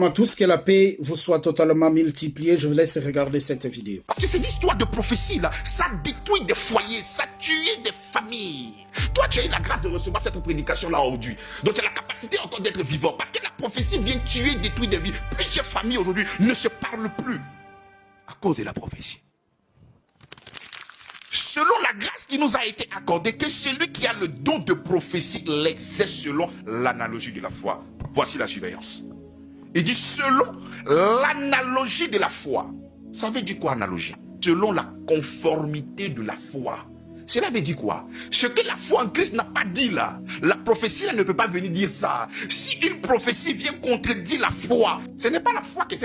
À tous, que la paix vous soit totalement multipliée. Je vous laisse regarder cette vidéo. Parce que ces histoires de prophétie là, ça détruit des foyers, ça tue des familles. Toi, tu as eu la grâce de recevoir cette prédication là aujourd'hui. Donc tu as la capacité encore d'être vivant. Parce que la prophétie vient tuer, détruire des vies. Plusieurs familles aujourd'hui ne se parlent plus à cause de la prophétie. Selon la grâce qui nous a été accordée, que celui qui a le don de prophétie l'exerce selon l'analogie de la foi. Voici la surveillance. Il dit selon l'analogie de la foi. Ça veut dire quoi analogie? Selon la conformité de la foi. Cela veut dire quoi? Ce que la foi en Christ n'a pas dit là. La prophétie là ne peut pas venir dire ça. Si une prophétie vient contredire la foi, ce n'est pas la foi qui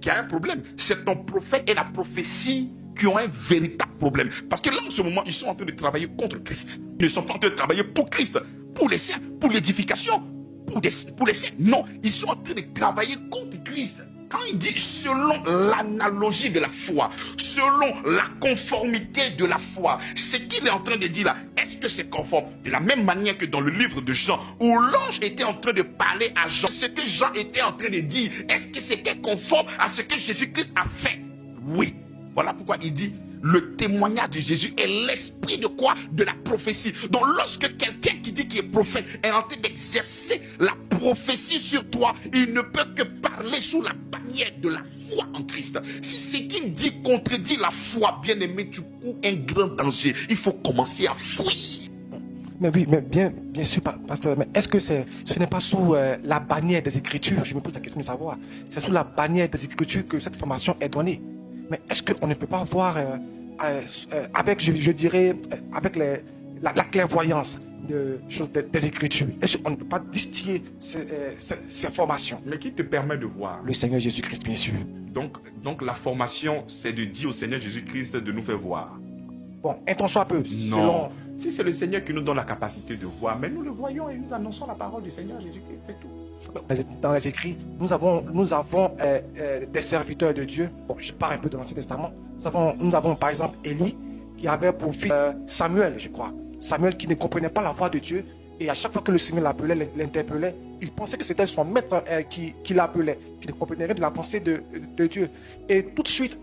a un problème. C'est ton prophète et la prophétie qui ont un véritable problème. Parce que là en ce moment, ils sont en train de travailler contre Christ. Ils ne sont pas en train de travailler pour Christ, pour les siens, pour l'édification. Pour les siens, non, ils sont en train de travailler contre Christ. Quand il dit selon l'analogie de la foi, selon la conformité de la foi, ce qu'il est en train de dire là, est-ce que c'est conforme? De la même manière que dans le livre de Jean, où l'ange était en train de parler à Jean, ce que Jean était en train de dire, est-ce que c'était conforme à ce que Jésus-Christ a fait? Oui. Voilà pourquoi il dit, le témoignage de Jésus est l'esprit de quoi? De la prophétie. Donc lorsque quelqu'un qui dit qu'il est prophète est en train d'exercer la prophétie sur toi, il ne peut que parler sous la bannière de la foi en Christ. Si ce qu'il dit contredit la foi, bien aimé, tu cours un grand danger. Il faut commencer à fuir. Mais oui, mais bien sûr, pasteur, mais est-ce que ce n'est pas sous la bannière des Écritures? Je me pose la question de savoir. C'est sous la bannière des Écritures que cette formation est donnée. Mais est-ce qu'on ne peut pas voir avec, je dirais, avec la clairvoyance des Écritures? Est-ce qu'on ne peut pas distiller ces formations? Mais qui te permet de voir? Le Seigneur Jésus-Christ, bien sûr. Donc la formation, c'est de dire au Seigneur Jésus-Christ de nous faire voir. Bon, intention un peu. Non. Si c'est le Seigneur qui nous donne la capacité de voir, mais nous le voyons et nous annonçons la parole du Seigneur Jésus-Christ, c'est tout. Dans les écrits, nous avons des serviteurs de Dieu. Bon, je parle un peu de l'Ancien Testament. Nous avons par exemple Élie, qui avait pour fils Samuel, je crois. Samuel qui ne comprenait pas la voix de Dieu. Et à chaque fois que le Seigneur l'appelait, l'interpellait, il pensait que c'était son maître qui l'appelait, qui ne comprenait rien de la pensée de Dieu. Et tout de suite,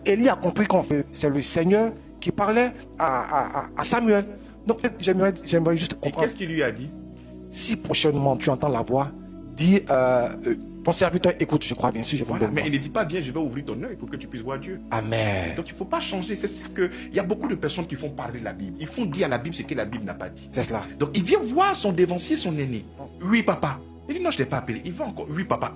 Élie a compris que c'est le Seigneur qui parlait à Samuel. Donc j'aimerais juste comprendre. Et qu'est-ce qu'il lui a dit? Si prochainement tu entends la voix, dis ton serviteur écoute, je crois bien sûr. Voilà, mais il ne dit pas viens, je vais ouvrir ton œil pour que tu puisses voir Dieu. Amen. Donc il ne faut pas changer. C'est ça que il y a beaucoup de personnes qui font parler la Bible. Ils font dire à la Bible ce que la Bible n'a pas dit. C'est cela. Donc il vient voir son dévancier, son aîné. Oui papa. Il dit non, je ne t'ai pas appelé. Il va encore. Oui papa.